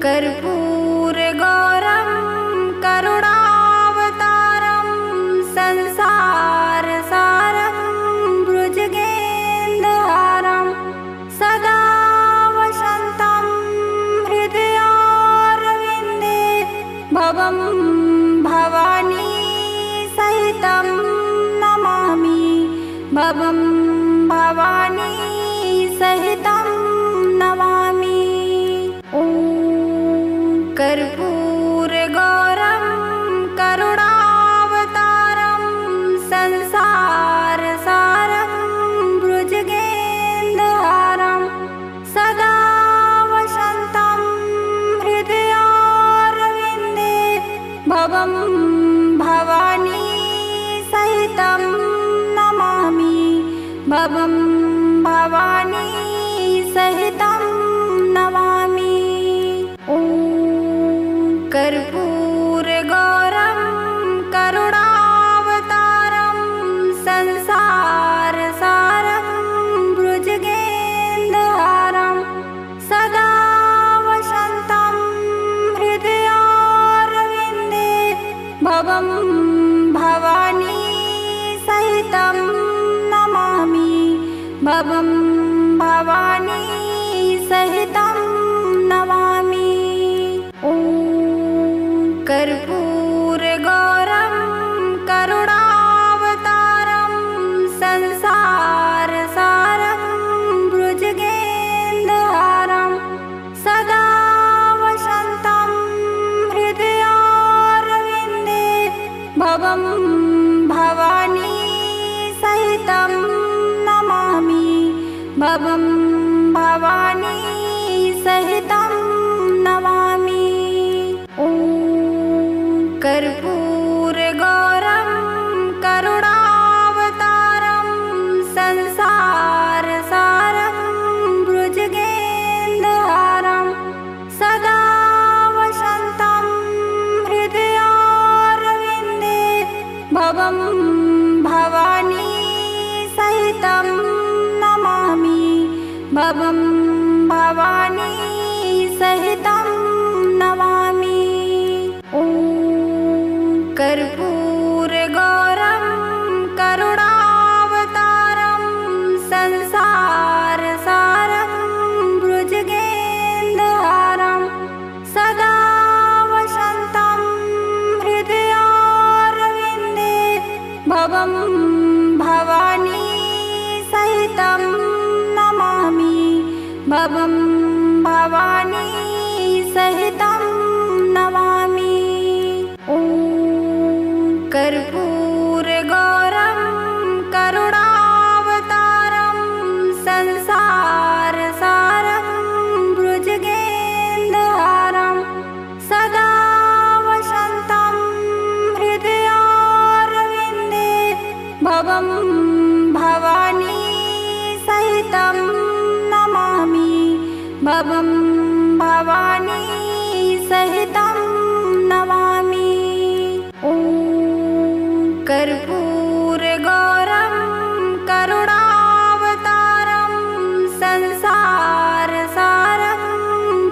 कर्पूरगौरं करुणावतारं संसारसारं भुजगेन्द्रहारं सदा वसन्तं हृदयारविन्दे भवं भवानी सहितं नमामि भवं भवानी सहितं नमामि। ॐ कर्पूरगौरं करुणावतारं संसारसारं भुजगेन्द्रहारं सदा वसन्तं हृदयारविन्दे भवं भवानी सहितं नमामि भवं भवानी सहितं नमामि। ॐ कर्पूरगौरं करुणावतारं संसारसारं भुजगेन्द्रहारं सदा वसन्तं हृदयारविन्दे भवं भवानी सहितं नमामि भवं भवानी सहितं नमामि। ॐ कर्पूरगौरं करुणावतारं संसारसारं भुजगेन्द्रहारं सदा वसन्तं हृदयारविन्दे भवं भवानी सहितं नमामि भवं भवानी सहितं नमामि। ॐ कर्पूरगौरं करुणावतारं संसारसारं भुजगेन्द्रहारं सदा वसन्तं हृदयारविन्दे भवं भवानी सहितं नमामि भवं भवानी सहितं नमामि। ॐ कर्पूरगौरं करुणावतारं संसारसारं भुजगेन्द्रहारं सदा वसन्तं हृदयारविन्दे भवं भवानी सहितं नमामि भवं भवानी सहितं नमामि। ॐ कर्पूरगौरं करुणावतारं संसारसारं भुजगेन्द्रहारं सदा वसन्तं हृदयारविन्दे भवं भवानी सहितं नमामि भवं भवानी सहितं नमामि। ॐ कर्पूरगौरं करुणावतारं संसारसारं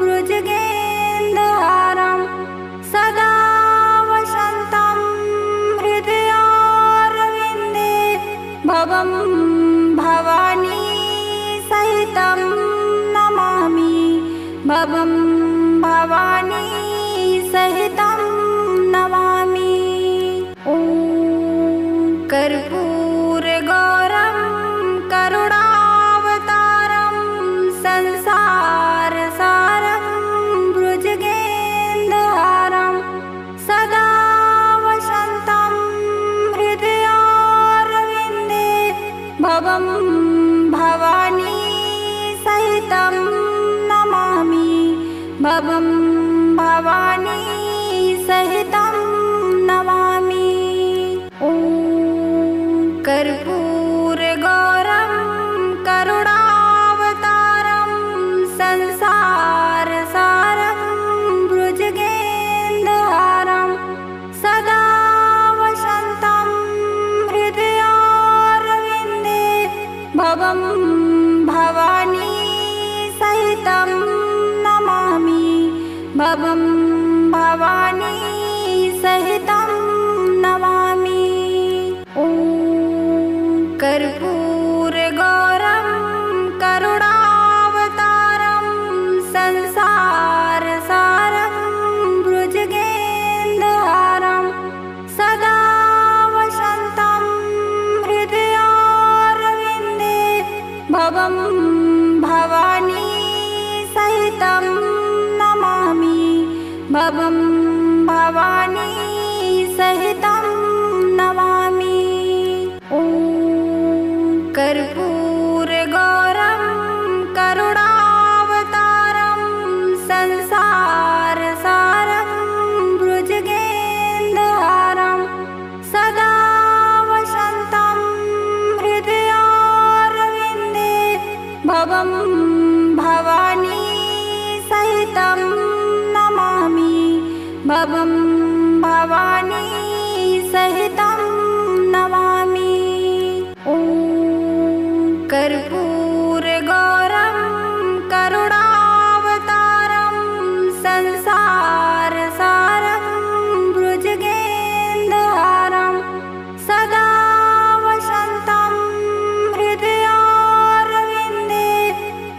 भुजगेन्द्रहारं सदा वसन्तं हृदयारविन्दे भवं भवानी सहितं नमामि भवं भवानी सहितं नमामि। ॐ कर्पूरगौरं करुणावतारं संसारसारं भुजगेन्द्रहारं सदा वसन्तं हृदयारविन्दे भवं भवानी सहितं नमामि भवं भवानी सहितं नमामि। ॐ कर्पूरगौरं करुणावतारं संसारसारं भुजगेन्द्रहारं सदा वसन्तं हृदयारविन्दे भवं भवानी भवं भवानी सहितं नमामि। ॐ कर्पूरगौरं करुणावतारं संसारसारं भुजगेन्द्रहारं सदा वसन्तं हृदयारविन्दे भवं भवानी सहितं नमामि। भवं भवानी सहितं नमामि। ॐ कर्पूरगौरं करुणावतारं संसारसारं भुजगेन्द्रहारं सदा वसन्तं हृदयारविन्दे भवं भवानी सहितं नमामि। भवं भवानी सहितं नमामि। ॐ कर्पूरगौरं करुणावतारं संसारसारं भुजगेन्द्रहारं सदा वसन्तं हृदयारविन्दे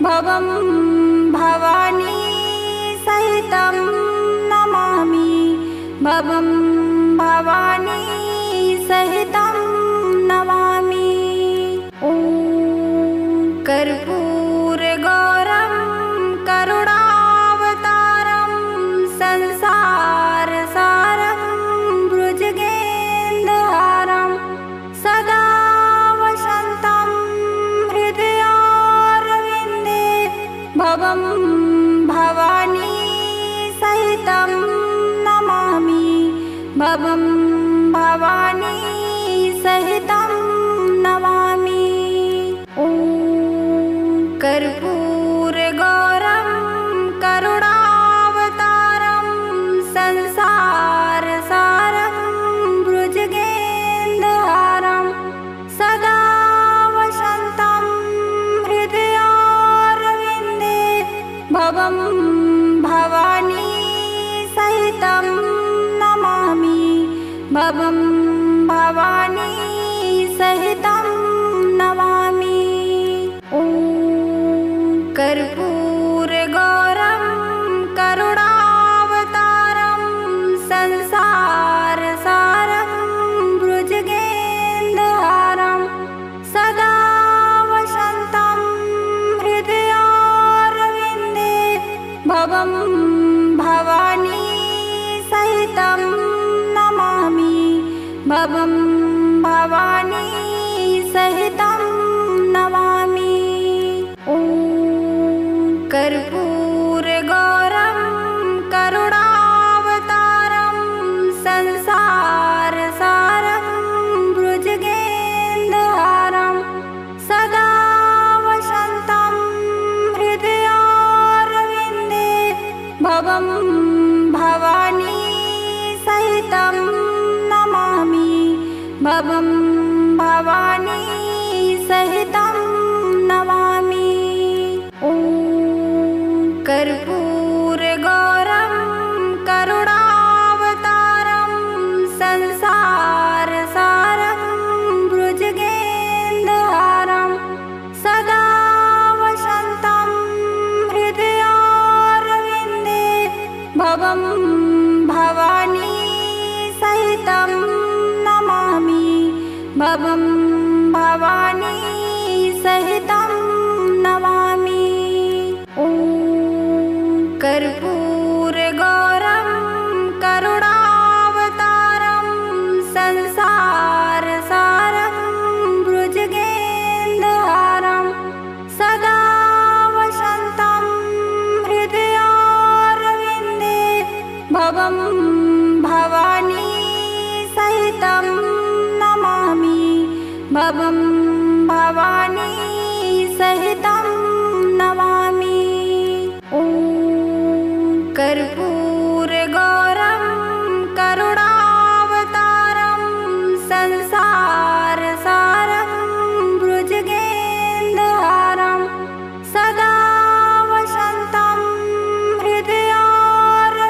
भवं भवानी सहितं नमामि। भवं भवानी सहितं नमामि। ॐ कर्पूरगौरं करुणावतारं संसारसारं भुजगेन्द्रहारं सदा वसन्तं हृदयारविन्दे भवं भवानी सहितं नमामि। भवं भवानी सहितं नमामि। ॐ कर्पूरगौरं करुणावतारं संसारसारं भुजगेन्द्रहारं सदा वसन्तं हृदयारविन्दे भवं भवानी सहितं नमामि। भवं भवानी सहितं नमामि। ॐ कर्पूरगौरं करुणावतारं संसारसारं भुजगेन्द्रहारं सदा वसन्तं हृदयारविन्दे भवं भवानी सहितं नमामि। भवं भवानी सहितं नमामि। ॐ कर्पूरगौरं करुणावतारं संसारसारं भुजगेन्द्रहारं सदा वसन्तं हृदयारविन्दे भवं भवानी सहितं नमामि। भवं भवानी सहितं नमामि। ॐ कर्पूरगौरं करुणावतारं संसारसारं भुजगेन्द्रहारं सदा वसन्तं हृदयारविन्दे भवं भवानी सहितं नमामि। भवं भवानी सहितं नमामि। ॐ कर्पूरगौरं करुणावतारं संसारसारं भुजगेन्द्रहारं सदा वसन्तं हृदयारविन्दे भवं भवानी सहितं नमामि। भवं भवानी सहितं नमामि। ॐ कर्पूरगौरं करुणावतारं संसारसारं भुजगेन्द्रहारं सदा वसन्तं हृदयारविन्दे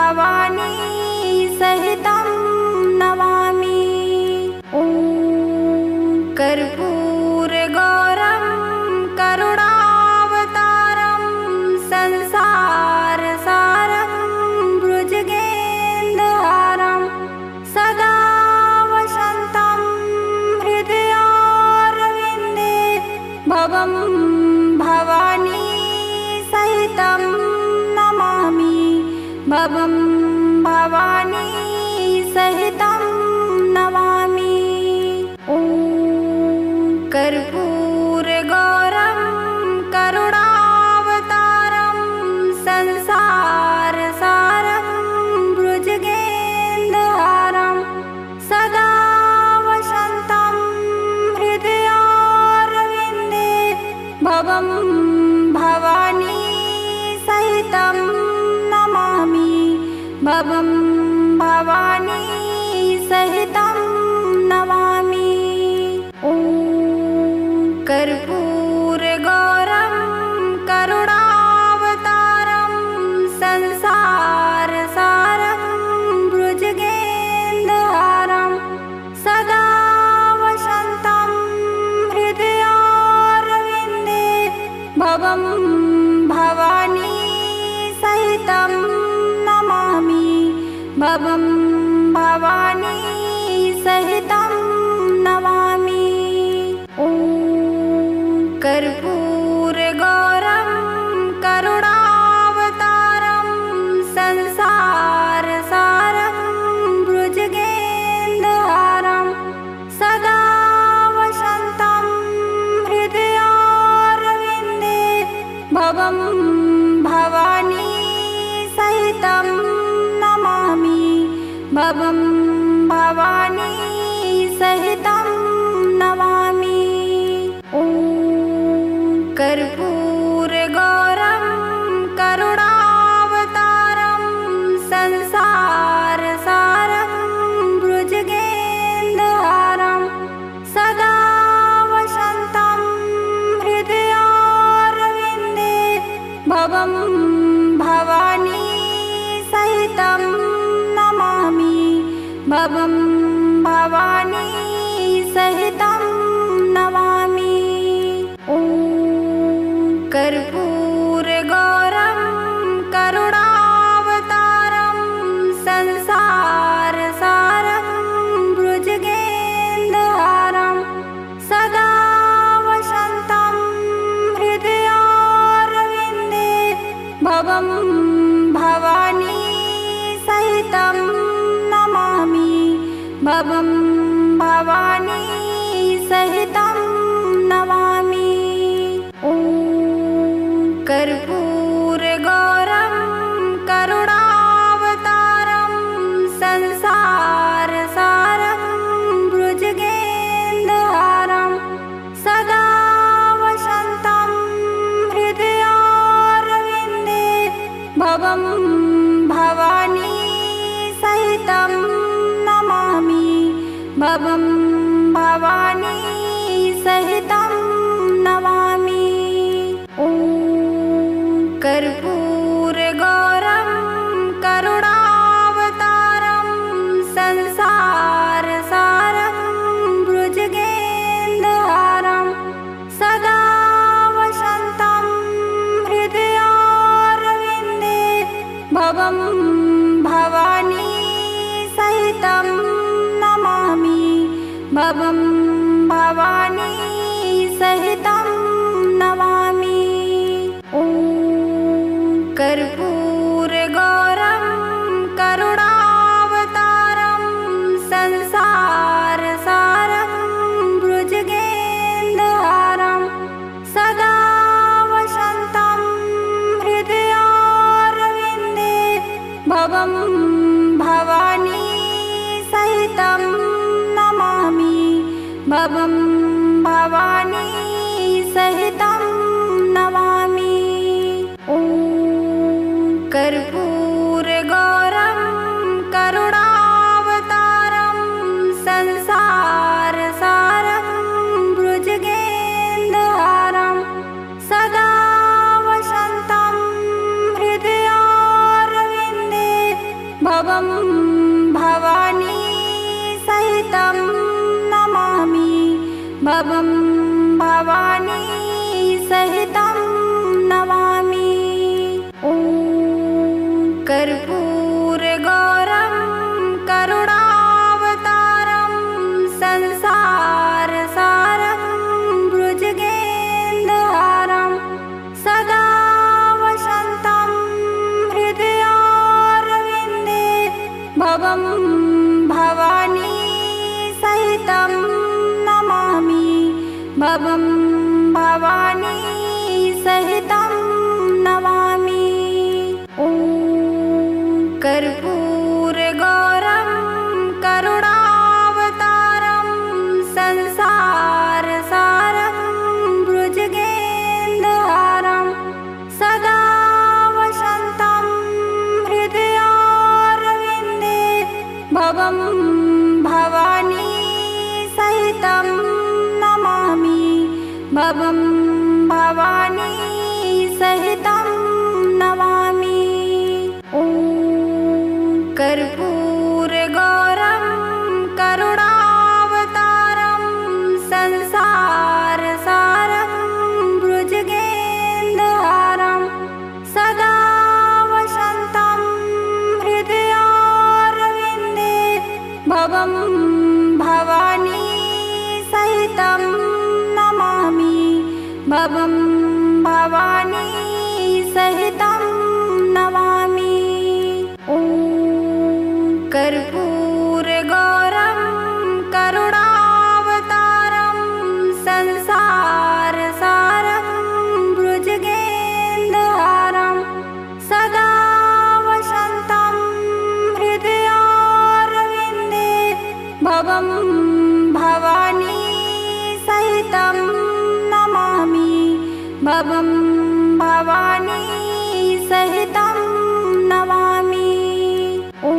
भवानी सहितं नमामि। ॐ कर्पूरगौरं करुणावतारं संसारसारं भुजगेन्द्रहारं सदा वसन्तं हृदयारविन्दे भवं भवानी सहितं नमामि। भवं भवानी सहितं नमामि। ॐ कर्पूरगौरं करुणावतारं संसारसारं भुजगेन्द्रहारं सदा वसन्तं हृदयारविन्दे भवं भवानी सहितं नमामि। भवं भवानी सहितं नमामि। ॐ कर्पूरगौरं करुणावतारं संसारसारं भुजगेन्द्रहारं सदा वसन्तं हृदयारविन्दे भवं भवानी सहितं नमामि। भवं भवानी सहितं नमामि। ॐ कर्पूरगौरं करुणावतारं संसारसारं भुजगेन्द्रहारं सदा वसन्तं हृदयारविन्दे भवं भवानी सहितं नमामि। भवं भवानी सहितं नमामि। ॐ कर्पूरगौरं करुणावतारं संसारसारं भुजगेन्द्रहारं सदा वसन्तं हृदयारविन्दे भवं भवानी सहितं नमामि। भवं भवानी सहितं नमामि। ॐ कर्पूरगौरं करुणावतारं संसारसारं भुजगेन्द्रहारं सदा वसन्तं हृदयारविन्दे भवं भवानी सहितं नमामि। भवं भवानी सहितं नमामि। ॐ कर्पूरगौरं करुणावतारं संसारसारं भुजगेन्द्रहारं सदा वसन्तं हृदयारविन्दे भवं भवानी सहितं नमामि। भवं भवानी सहितं नमामि। ॐ कर्पूरगौरं करुणावतारं संसारसारं भुजगेन्द्रहारं सदा वसन्तं हृदयारविन्दे भवं भवानी सहितं नमामि। भवं भवानी सहितं नमामि। ॐ कर्पूरगौरं करुणावतारं संसारसारं भुजगेन्द्रहारं सदा वसन्तं हृदयारविन्दे भवं भवानी सहितं नमामि। भवं भवानी सहितं नमामि। ॐ कर्पूरगौरं करुणावतारं संसारसारं भुजगेन्द्रहारं सदा वसन्तं हृदयारविन्दे भवं भवानी सहितं नमामि। ॐ कर्पूरगौरं करुणावतारं संसारसारं भुजगेन्द्रहारं सदा वसन्तं हृदयारविन्दे भवं भवानी सहितं नमामि। भवं भवानी सहितं नमामि। ॐ कर्पूरगौरं करुणावतारं संसारसारं भुजगेन्द्रहारं सदा वसन्तं हृदयारविन्दे भवं भवानी सहितं नमामि। भवं भवानी सहितं नमामि। ॐ कर्पूरगौरं करुणावतारं संसारसारं भुजगेन्द्रहारं सदा वसन्तं हृदयारविन्दे भवं भवानी सहितं नमामि। भवं भवानी सहितं नमामि। ॐ कर्पूरगौरं करुणावतारं संसारसारं भुजगेन्द्रहारं सदा वसन्तं हृदयारविन्दे भवं भवानी सहितं नमामि। भवं भवानी सहितं नमामि। ॐ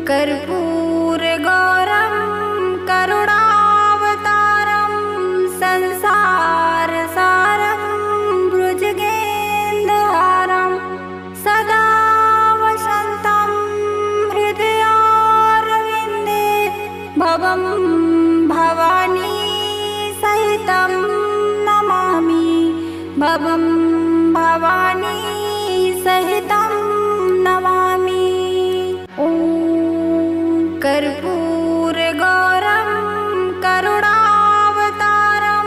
कर्पूरगौरं करुणावतारं संसारसारं भुजगेन्द्रहारं सदा वसन्तं हृदयारविन्दे भवं भवानी सहितं नमामि। भवं भवानी सहितं नमामि। ॐ कर्पूरगौरं करुणावतारं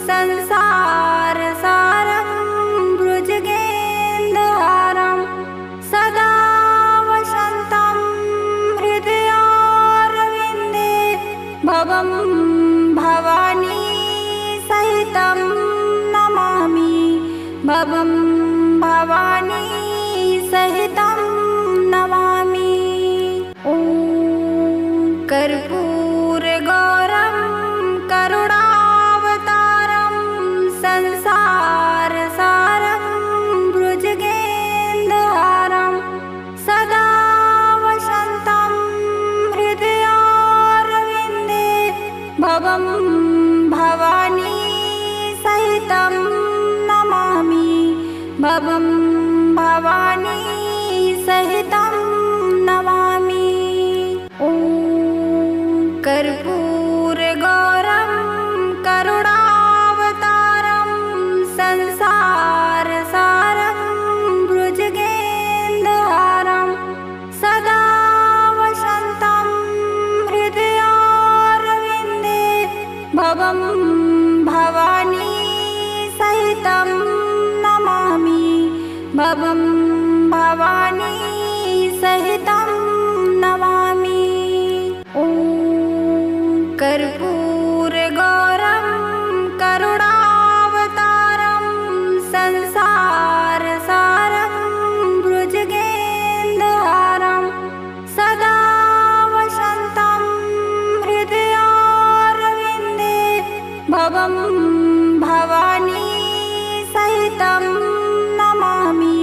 संसारसारं भुजगेन्द्रहारं सदा वसन्तं हृदयारविन्दे भवं भवानी सहितं नमामि। भवं भवानी सहितं नमामि। ॐ कर्पूरगौरं करुणावतारं संसारसारं भुजगेन्द्रहारं सदा वसन्तं हृदयारविन्दे भवं भवानी सहितं नमामि। भवं भवानी सहितं नमामि। ॐ कर्पूरगौरं करुणावतारं संसारसारं भुजगेन्द्रहारं सदा वसन्तं हृदयारविन्दे भवं भवानी सहितं नमामि। भवं भवानी सहितं नमामि। ॐ कर्पूरगौरं करुणावतारं संसारसारं भुजगेन्द्रहारं सदा वसन्तं हृदयारविन्दे भवं भवानी सहितं नमामि।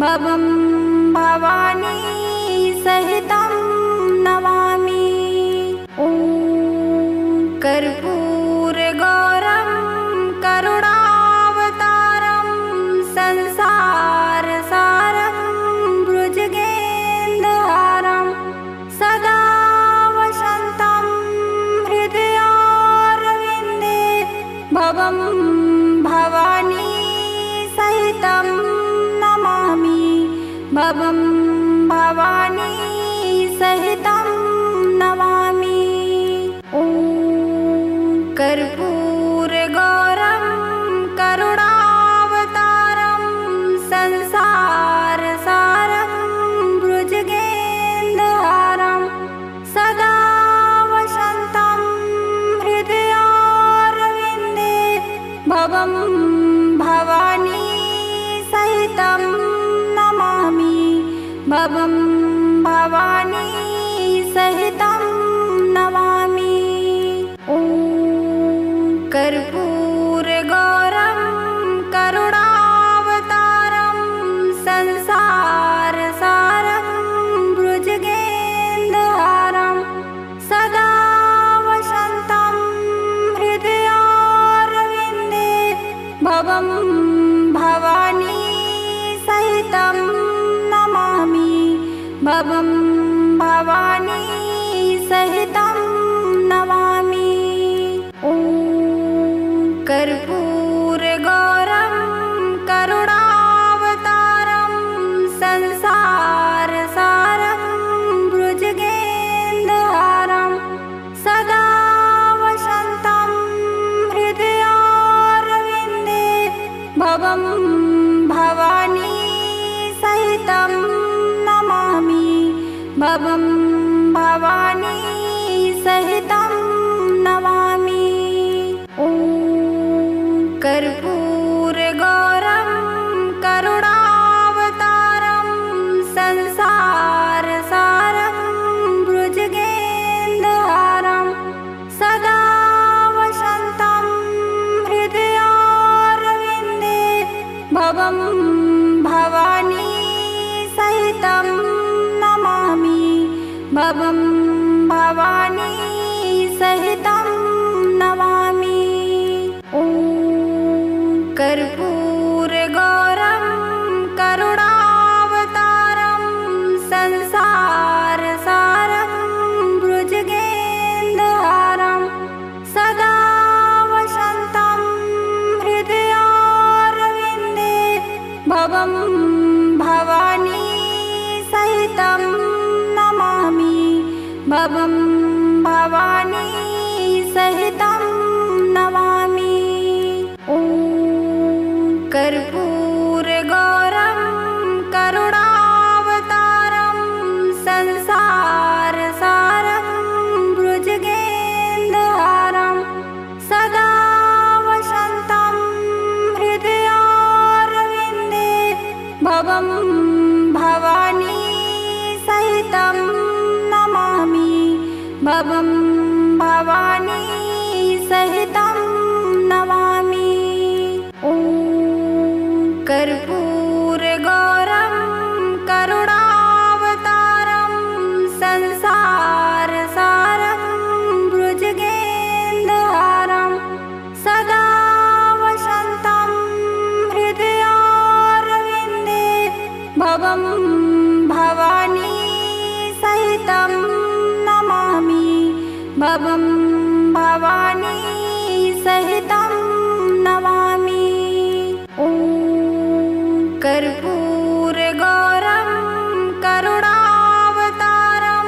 भवं भवानी सहितं नमामि। ॐ कर्पूरगौरं करुणावतारं संसारसारं भुजगेन्द्रहारं सदा वसन्तं हृदयारविन्दे भवं भवानी सहितं नमामि भवं भवानी सहितं नमामि। ॐ कर्पूरगौरं करुणावतारं संसारसारं भुजगेन्द्रहारं सदा वसन्तं हृदयारविन्दे भवं भवानी सहितं नमामि भवं भवानी सहितं नमामि। ॐ कर्पूरगौरं करुणावतारं संसारसारं भुजगेन्द्रहारं सदा वसन्तं हृदयारविन्दे भवं भवानी सहितं नमामि भवं भवानी सहितं नमामि। ॐ कर्पूरगौरं करुणावतारं संसारसारं भुजगेन्द्रहारं सदा वसन्तं हृदयारविन्दे भवं भवानी सहितं नमामि भवं भवानी सहितं नमामि। ॐ कर्पूरगौरं करुणावतारं संसारसारं भुजगेन्द्रहारं सदा वसन्तं हृदयारविन्दे भवं भवानी सहितं नमामि भवं भवानी सहितं नमामि। ॐ कर्पूरगौरं करुणावतारं संसारसारं भुजगेन्द्रहारं सदा वसन्तं हृदयारविन्दे भवं भवानी सहितं नमामि भवं भवानी सहितं नमामि। ॐ कर्पूरगौरं करुणावतारं संसारसारं भुजगेन्द्रहारं सदा वसन्तं हृदयारविन्दे भवं भवानी सहितं नमामि भवं भवानी सहितं नमामि। ॐ कर्पूरगौरं करुणावतारं संसारसारं भुजगेन्द्रहारं सदा वसन्तं हृदयारविन्दे भवं भवानी सहितं नमामि भवं भवानी सहितं नमामि। ॐ कर्पूरगौरं करुणावतारं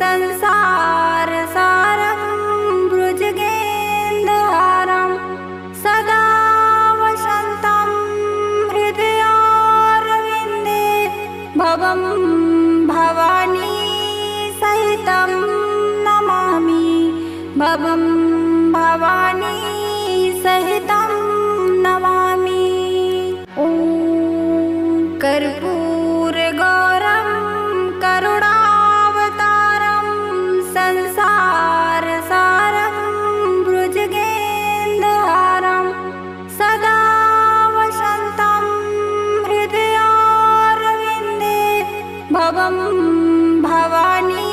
संसारसारं भुजगेन्द्रहारं सदा वसन्तं हृदयारविन्दे भवं भवानी सहितं नमामि भवं भवानी सहितं नमामि। ॐ कर्पूरगौरं करुणावतारं संसारसारं भुजगेन्द्रहारं सदा वसन्तं हृदयारविन्दे भवं भवानी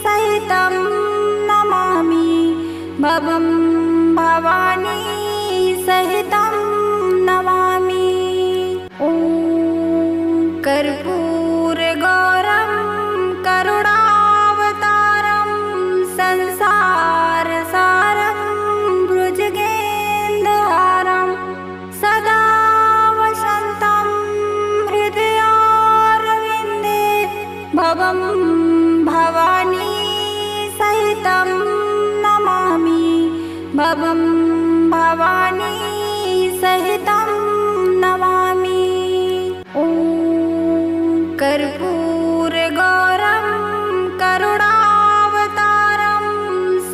सहितं नमामि भवं भवानी सहितं नमामि। ॐ कर्पूरगौरं करुणावतारं संसारसारं भुजगेन्द्र भवं भवानी सहितं नमामि। ॐ कर्पूरगौरं करुणावतारं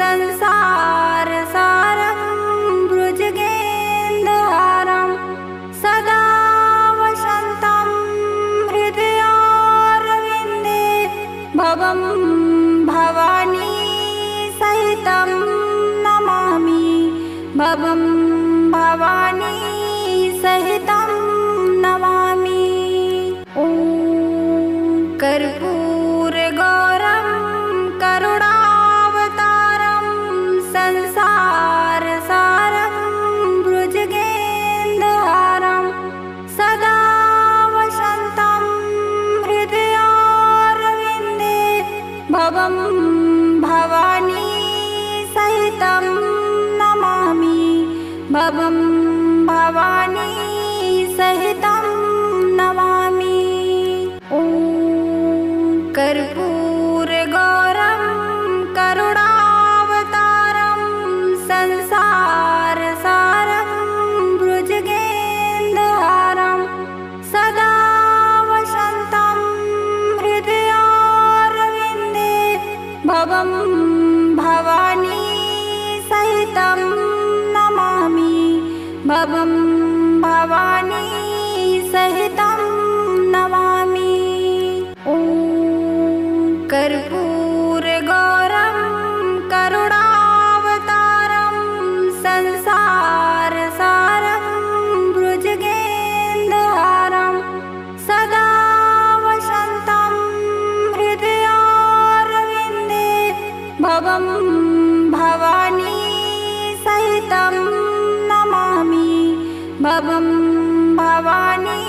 संसारसारं भुजगेन्द्रहारं सदा वसन्तं हृदयारविन्दे भवं भवानी सहितं नमामि। भवं भवानी सहितं नमामि। ॐ कर्पूरगौरं करुणावतारं संसारसारं भुजगेन्द्रहारं सदा वसन्तं हृदयारविन्दे भवं भवानी सहितं नमामि। भवं भवानी सहितं नमामि। ॐ कर्पूरगौरं करुणावतारं संसारसारं भुजगेन्द्रहारं सदा वसन्तं हृदयारविन्दे भवं भवानी सहितं नमामि। भवं भवानी सहितं नमामि। ॐ कर्पूरगौरं करुणावतारं संसारसारं भुजगेन्द्रहारं सदा वसन्तं हृदयारविन्दे भवं भवानी सहितं नमामि। भवं भवानी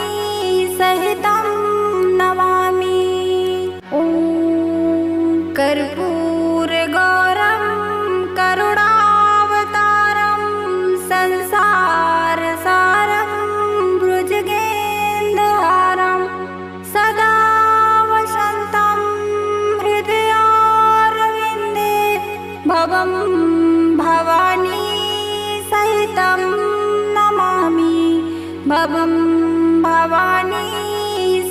सहितं नमामि। ॐ कर्पूरगौरं करुणावतारं संसारसारं भुजगेन्द्रहारं सदा वसन्तं हृदयारविन्दे भवं भवानी सहितं नमामि। भवं भवानी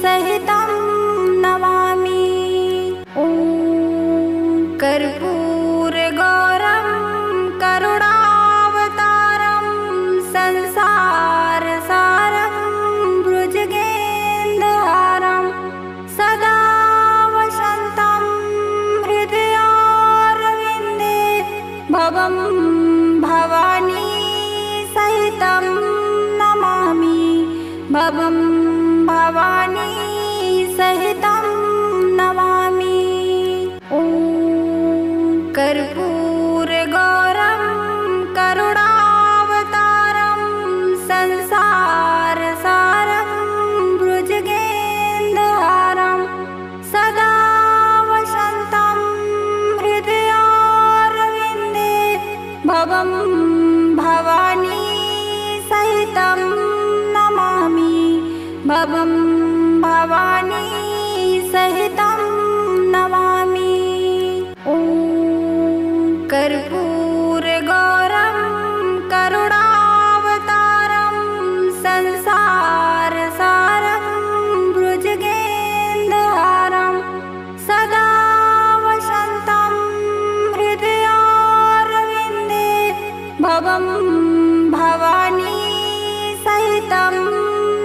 सहितं नमामि। ॐ कर्पूरगौरं करुणावतारं संसारसारं भुजगेन्द्रहारं सदा वसन्तं हृदयारविन्दे भवं भवानी सहितं नमामि। भवं भवानी सहितं नमामि। ॐ कर्पूरगौरं करुणावतारं संसारसारं भुजगेन्द्रहारं सदा वसन्तं हृदयारविन्दे भवं भवानी सहितं नमामि। भवं भवानी सहितं नमामि। ॐ कर्पूरगौरं करुणावतारं संसारसारं भुजगेन्द्रहारं सदा वसन्तं हृदयारविन्दे भवं भवानी सहितं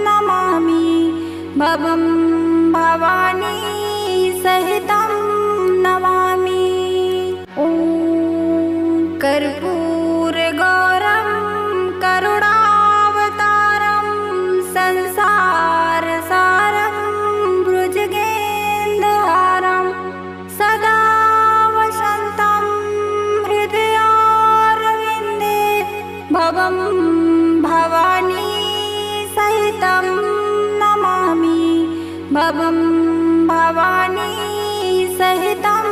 नमामि। भवं भवानी सहितं नमामि। ॐ कर्पूरगौरं करुणावतारं संसारसारं भुजगेन्द्रहारं सदा वसन्तं हृदयारविन्दे भवं भवानी सहितं नमामि। भवं भवानी सहितं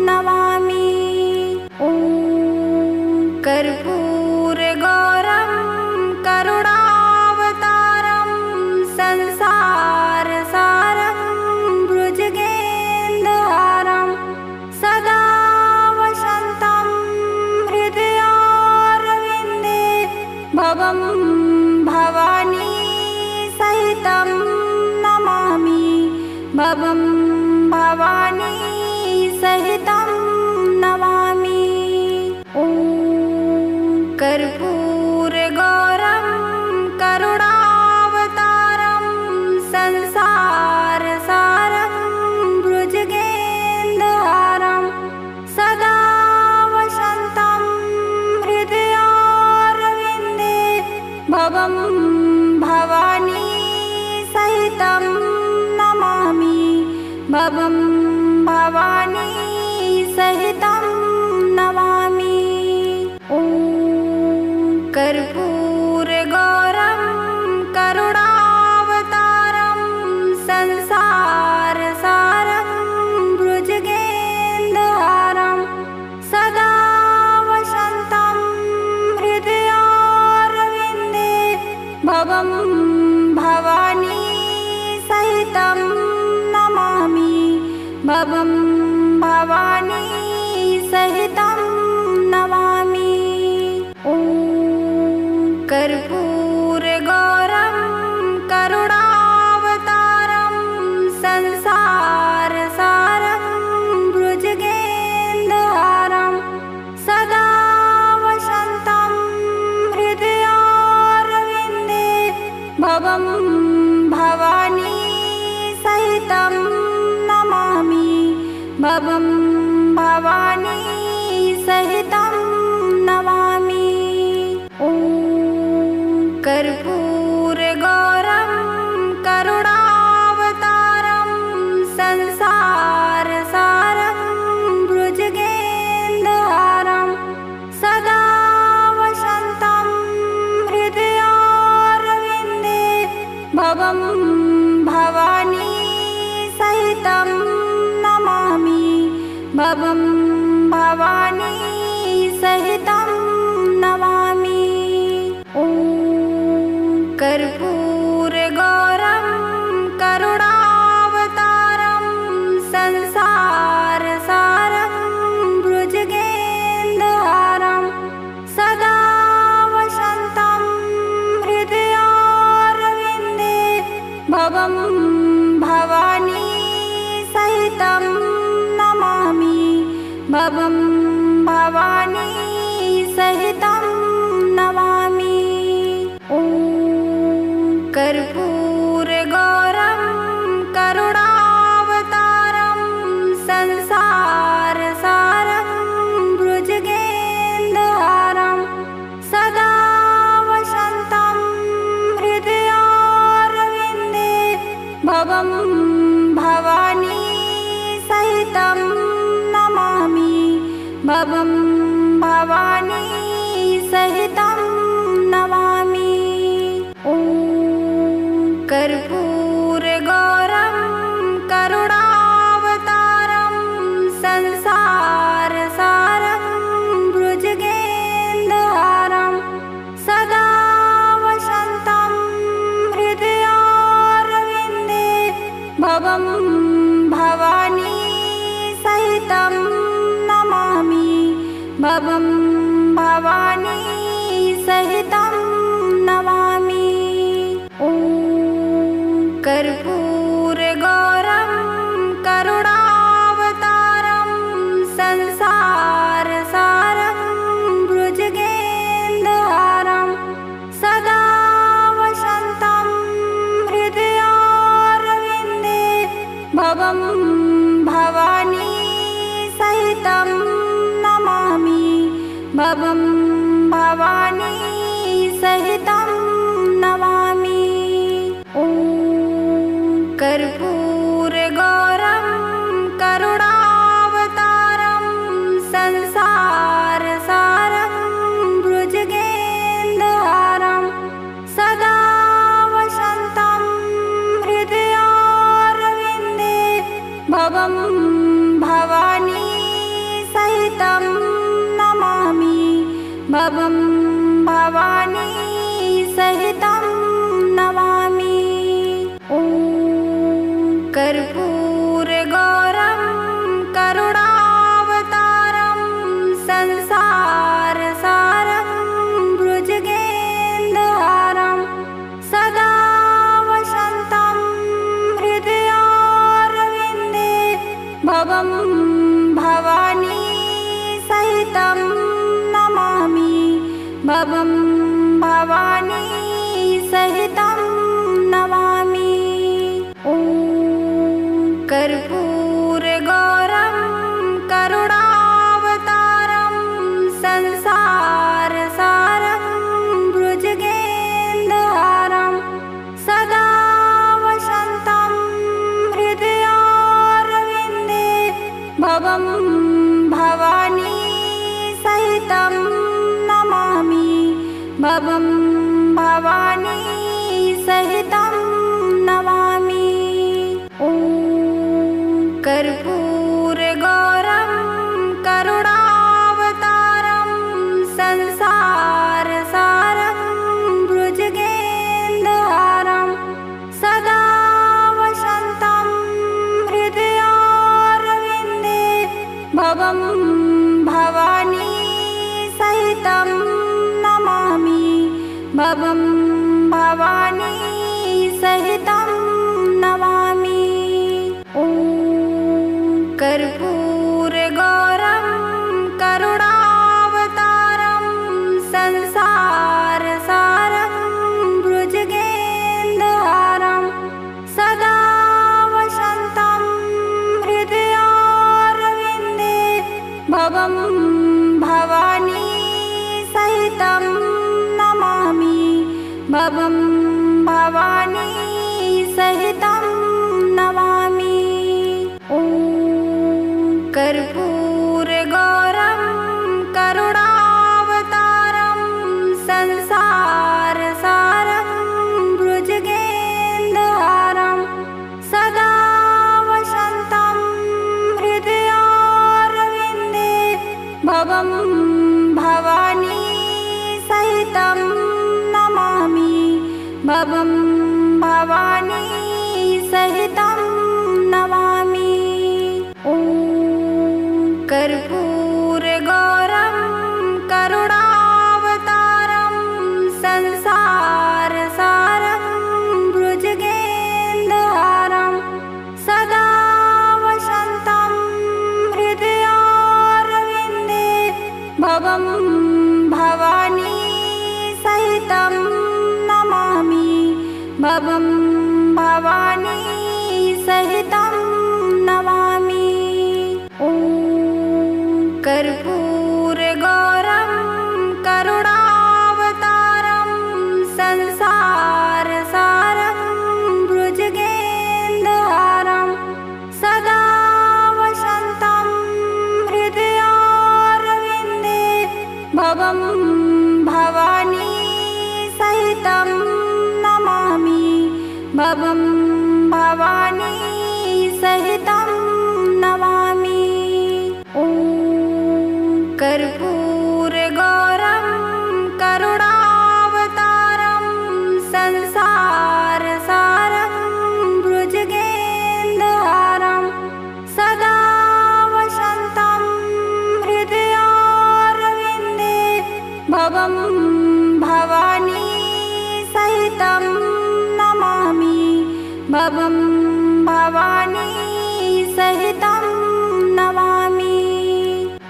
नमामि। ॐ कर्पूरगौरं करुणावतारं संसारसारं भुजगेन्द्रहारं सदा वसन्तं हृदयारविन्दे भवानी सहितं नमामि। ॐ कर्पूरगौरं करुणावतारं संसारसारं भुजगेन्द्रहारं सदा वसन्तं हृदयारविन्दे भवं भवानी सहितं नमामि। भवं भवानी सहितं नमामि। ॐ कर्पूरगौरं करुणावतारं संसारसारं भुजगेन्द्रहारं सदा वसन्तं हृदयारविन्दे भवं भवानी सहितं नमामि। भवं भवानी सहितं नमामि। ॐ कर्पूरगौरं करुणावतारं संसारसारं भुजगेन्द्रहारं सदा वसन्तं हृदयारविन्दे भवं भवानी सहितं नमामि। भवं भवानी सहितं नमामि। ॐ कर्पूरगौरं करुणावतारं संसारसारं भुजगेन्द्रहारं सदा वसन्तं हृदयारविन्दे भवं भवानी सहितं नमामि। भवं भवानी सहितं नमामि। ॐ कर्पूरगौरं करुणावतारं संसारसारं भुजगेन्द्रहारं सदा वसन्तं हृदयारविन्दे भवं भवानी सहितं नमामि। भवं भवानी सहितं नमामि। ॐ कर्पूरगौरं करुणावतारं संसारसारं भुजगेन्द्रहारं सदा वसन्तं हृदयारविन्दे भवं भवानी सहितं नमामि। भवं भवानी सहितं नमामि। ॐ कर्पूरगौरं करुणावतारं संसारसारं भुजगेन्द्रहारं सदा वसन्तं हृदयारविन्दे भवं भवानी सहितं नमामि। भवं भवानी सहितं नमामि। ॐ कर्पूरगौरं करुणावतारं संसारसारं भुजगेन्द्रहारं सदा वसन्तं हृदयारविन्दे भवं भवानी सहितं नमामि। भवं भवानी सहितं नमामि। ॐ कर्पूरगौरं करुणावतारं संसारसारं भुजगेन्द्रहारं सदा वसन्तं हृदयारविन्दे भवं भवानी सहितं नमामि। भवं भवानी सहितं नमामि। ॐ कर्पूरगौरं करुणावतारं संसारसारं भुजगेन्द्रहारं सदा वसन्तं हृदयारविन्दे सहितं नमामि भवं भवानी सहितं नमामि। ॐ कर्पूरगौरं करुणावतारं संसारसारं भुजगेन्द्रहारं सदा वसन्तं हृदयारविन्दे भवं भवानी सहितं नमामि भवं भवानी सहितं नमामि। ॐ कर्पूरगौरं करुणावतारं संसारसारं भुजगेन्द्रहारं सदा वसन्तं हृदयारविन्दे भवं भवानी सहितं नमामि भवं भवानी सहितं नमामि। ॐ कर्पूरगौरं करुणावतारं संसारसारं भुजगेन्द्रहारं सदा वसन्तं हृदयारविन्दे भवं भवानी सहितं नमामि भवं भवानी सहितं नमामि। ॐ कर्पूरगौरं करुणावतारं संसारसारं भुजगेन्द्रहारं सदा वसन्तं हृदयारविन्दे भवं भवानी सहितं नमामि भवं भवानी सहितं नमामि। ॐ कर्पूरगौरं करुणावतारं संसारसारं भुजगेन्द्रहारं सदा वसन्तं हृदयारविन्दे भवं भवानी सहितं नमामि भवं भवानी सहितं नमामि। ॐ कर्पूरगौरं करुणावतारं संसारसारं भुजगेन्द्रहारं सदा वसन्तं हृदयारविन्दे भवं भवानी सहितं नमामि भवं भवानी सहितं नमामि।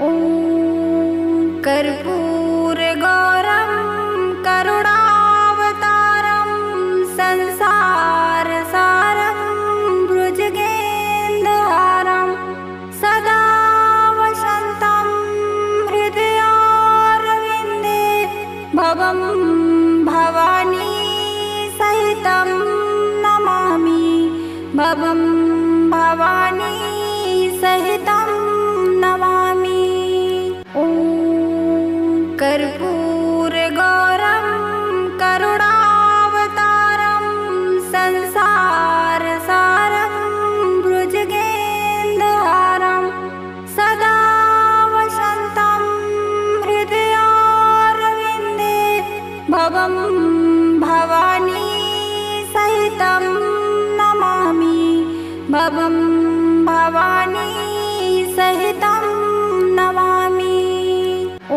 ॐ कर्पूरगौरं करुणावतारं संसारसारं भुजगेन्द्रहारं सदा वसन्तं हृदयारविन्दे भवं भवानी सहितं नमामि भवं भवानी सहितं नमामि। ॐ कर्पूरगौरं करुणावतारं संसारसारं भुजगेन्द्रहारं सदा वसन्तं हृदयारविन्दे भवं भवानी सहितं नमामि भवं भवानी सहितं नमामि। ॐ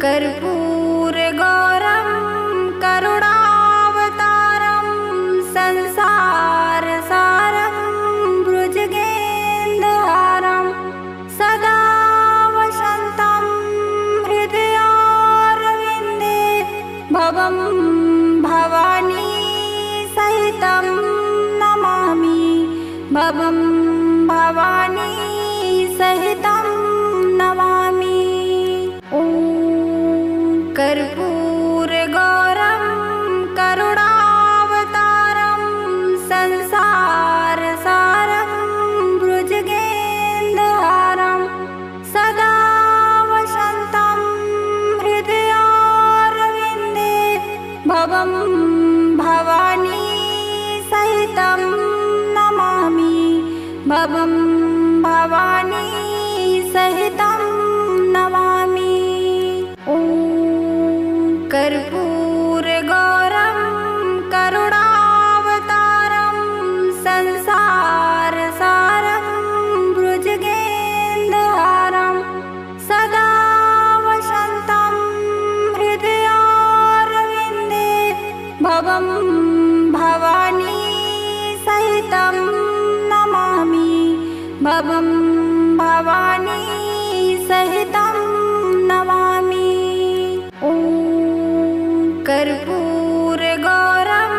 कर्पूरगौरं करुणावतारं संसारसारं भुजगेन्द्रहारं सदा वसन्तं हृदयारविन्दे भवं भवानी सहितं नमामि भवं भवानी सहितं नमामि। ॐ कर्पूरगौरं करुणावतारं संसारसारं भुजगेन्द्रहारं सदा वसन्तं भवं भवानी सहितं नमामि। ॐ कर्पूरगौरं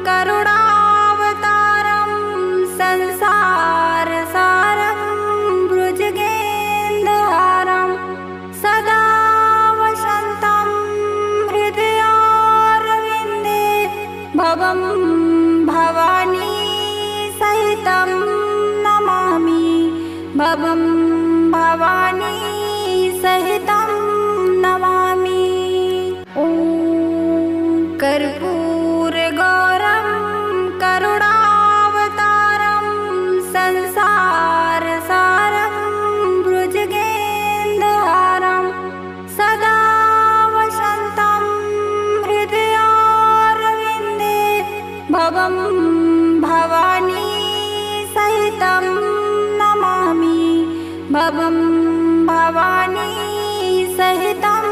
करुणावतारं संसारसारं भुजगेन्द्रहारं सदा वसन्तं हृदयारविन्दे भवं भवानी सहितं नमामि। भवं भवानी सहितं नमामि। ॐ कर्पूरगौरं करुणावतारं संसारसारं भुजगेन्द्रहारं सदा वसन्तं हृदयारविन्दे भवं भवानी सहितं नमामि। भवं भवानी सहितं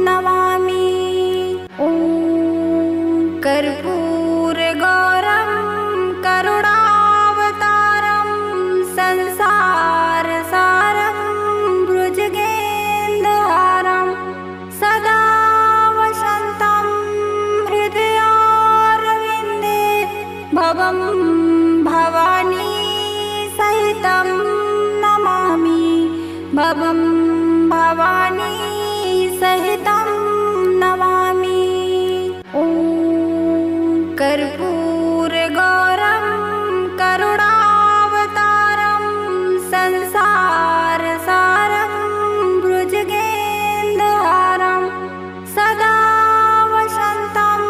नमामि। ॐ कर्पूरगौरं करुणावतारं संसारसारं भुजगेन्द्रहारं सदा वसन्तं हृदयारविन्दे भवं भवानी सहितं नमामि। भवं भवानी सहितं नमामि। ॐ कर्पूरगौरं करुणावतारं संसारसारं भुजगेन्द्रहारं सदा वसन्तं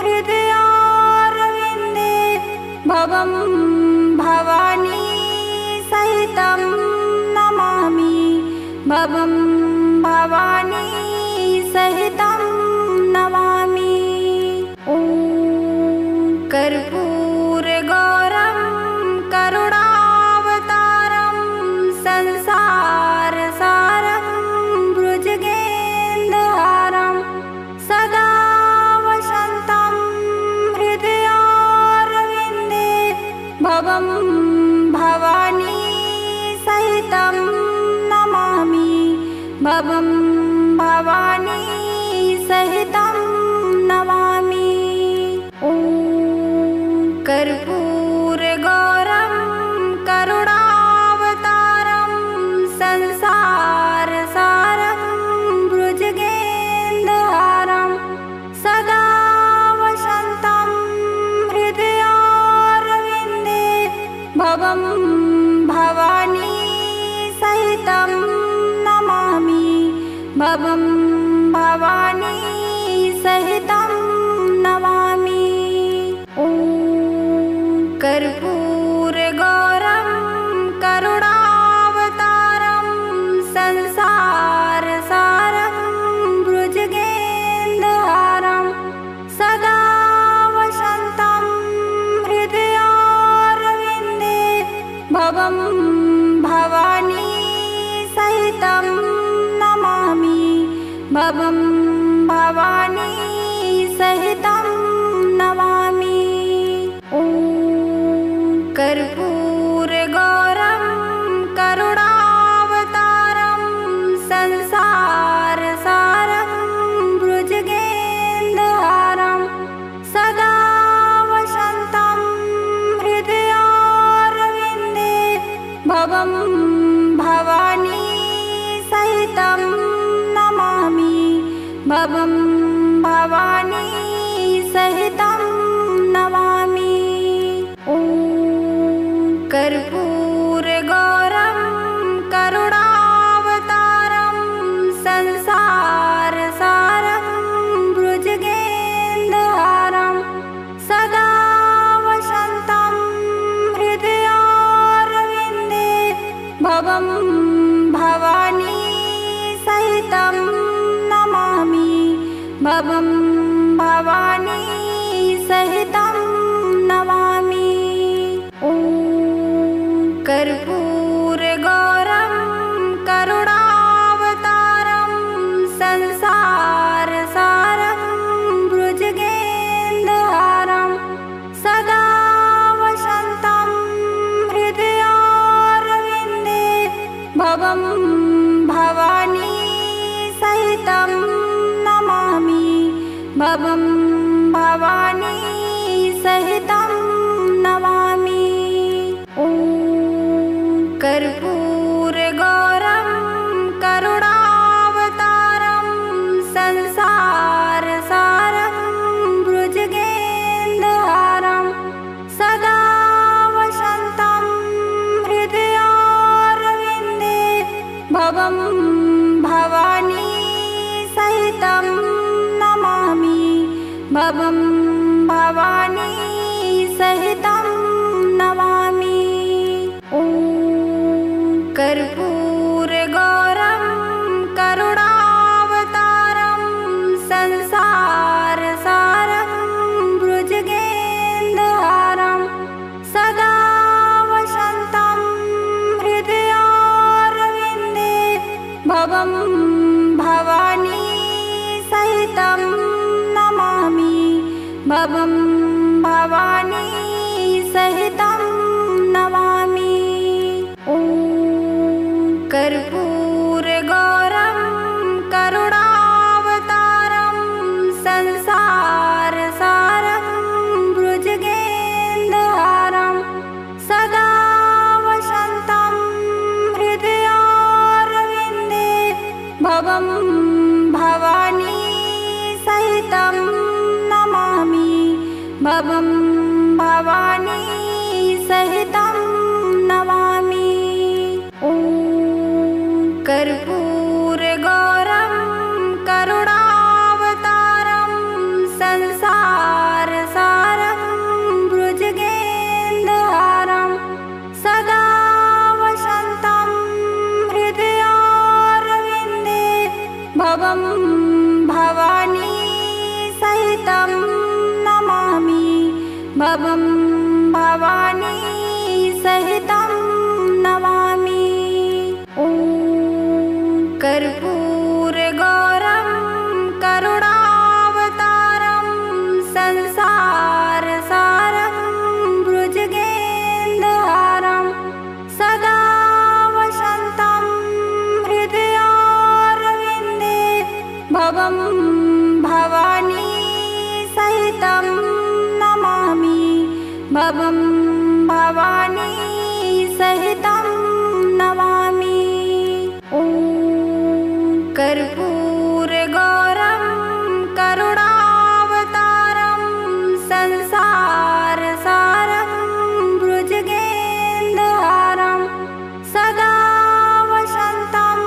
हृदयारविन्दे भवं भवानी सहितं नमामि। भवं भवानी सहितं नमामि। ॐ कर्पूरगौरं करुणावतारं संसारसारं भुजगेन्द्रहारं सदा वसन्तं हृदयारविन्दे भवं भवानी सहितं नमामि। भवं भवानी सहितं नमामि। ॐ कर्पूरगौरं करुणावतारं संसारसारं भुजगेन्द्रहारं सदा वसन्तं हृदयारविन्दे भवं भवानी सहितं नमामि। भवं भवानी सहितं नमामि। ॐ कर्पूरगौरं करुणावतारं संसारसारं भुजगेन्द्रहारं सदा वसन्तं हृदयारविन्दे भवं भवानी सहितं नमामि। भवं भवानी सहितं नमामि। ॐ कर्पूरगौरं करुणावतारं संसारसारं भुजगेन्द्रहारं सदा वसन्तं हृदयारविन्दे भवं भवानी सहितं नमामि। भवं भवानी सहितं नमामि। ॐ कर्पूरगौरं करुणावतारं संसारसारं भुजगेन्द्रहारं सदा वसन्तं हृदयारविन्दे भवं भवानी सहितं नमामि। भवं भवानी सहितं नमामि। ॐ कर्पूरगौरं करुणावतारं संसारसारं भुजगेन्द्रहारं सदा वसन्तं हृदयारविन्दे भवं भवानी सहितं नमामि। ॐ कर्पूरगौरं करुणावतारं संसारसारं भुजगेन्द्रहारं सदा वसन्तं हृदयारविन्दे भवं भवानी सहितं नमामि। भवं भवानी सहितं नमामि। ॐ कर्पूरगौरं करुणावतारं संसारसारं भुजगेन्द्रहारं सदा वसन्तं हृदयारविन्दे भवं भवानी सहितं नमामि। भवं भवानी सहितं नमामि। ॐ कर्पूरगौरं करुणावतारं संसारसारं भुजगेन्द्रहारं सदा वसन्तं हृदयारविन्दे भवं भवानी सहितं नमामि। भवं भवानी सहितं नमामि। ॐ कर्पूरगौरं करुणावतारं संसारसारं भुजगेन्द्रहारं सदा वसन्तं हृदयारविन्दे भवं भवानी सहितं नमामि। भवं भवानी सहितं नमामि। ॐ कर्पूरगौरं करुणावतारं संसारसारं भुजगेन्द्रहारं सदा वसन्तं हृदयारविन्दे भवं भवानी सहितं नमामि। भवं भवानी सहितं नमामि। ॐ कर्पूरगौरं करुणावतारं संसारसारं भुजगेन्द्रहारं सदा वसन्तं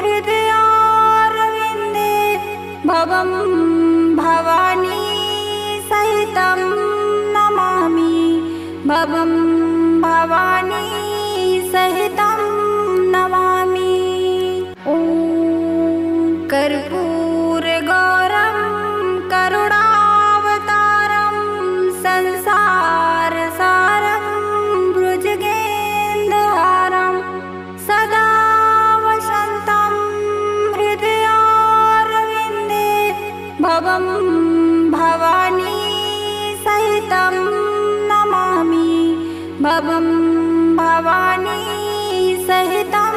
हृदयारविन्दे भवं भवानी सहितं नमामि। भवं भवानी सहितं नमामि। ॐ कर्पूरगौरं करुणावतारं संसारसारं भुजगेन्द्रहारं सदा वसन्तं हृदयारविन्दे भवं भवानी सहितं नमामि। भवं भवानी सहितं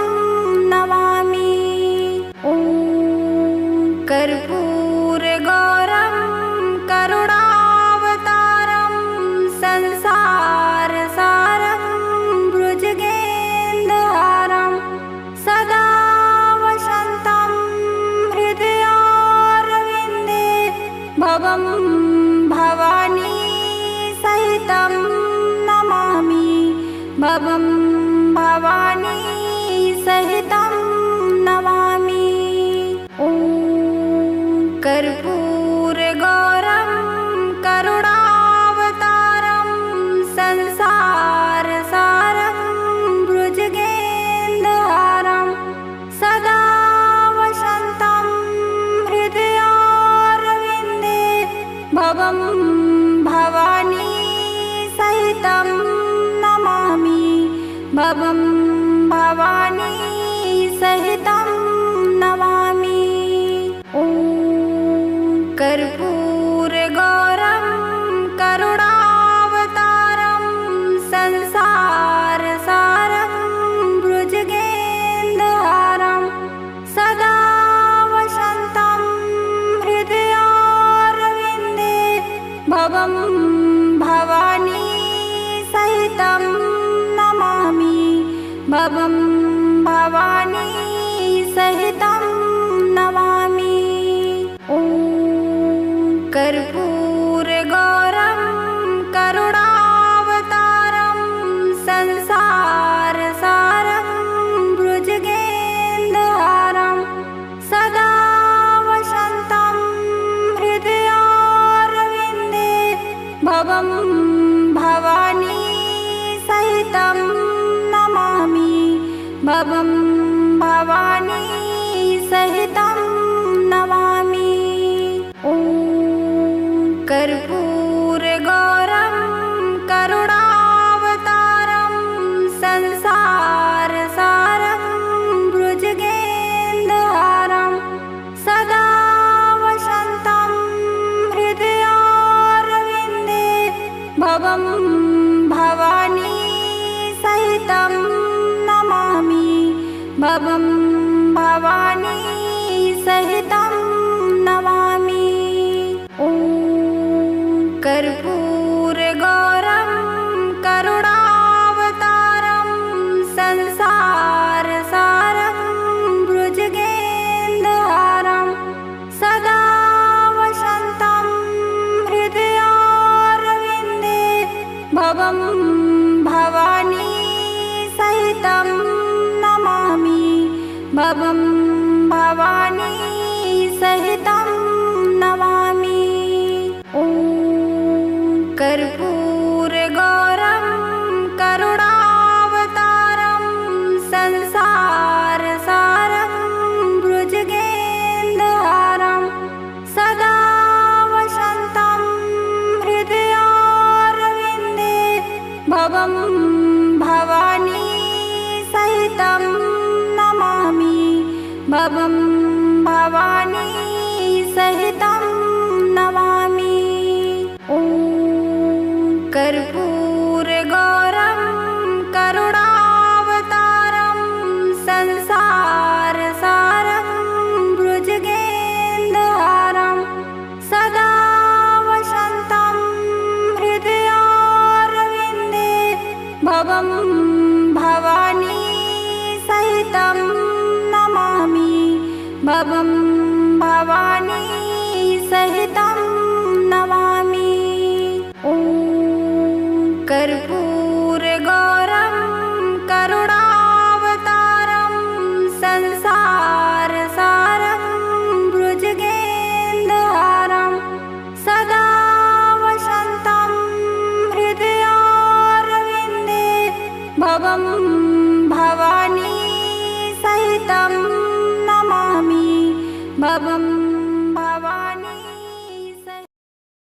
नमामि। ॐ कर्पूरगौरं करुणावतारं संसारसारं भुजगेन्द्रहारं सदा वसन्तं हृदयारविन्दे भवं भवानी सहितं नमामि। भवं भवानी सहितं नमामि। ॐ कर्पूरगौरं करुणावतारं संसारसारं भुजगेन्द्रहारं सदा वसन्तं हृदयारविन्दे भवं भवानी सहितं नमामि। भवं भवानी सहितं नमामि। ॐ भवानी सहितं नमामि। ॐ कर्पूरगौरं करुणावतारं संसारसारं भुजगेन्द्रहारं सदा वसन्तं हृदयारविन्दे भवं भवानी सहितं नमामि। भवं भवानी सहितं नमामि। ॐ कर्पूरगौरं करुणावतारं संसारसारं भुजगेन्द्रहारं सदा वसन्तं हृदयारविन्दे भवं भवानी सहितं नमामि। भवं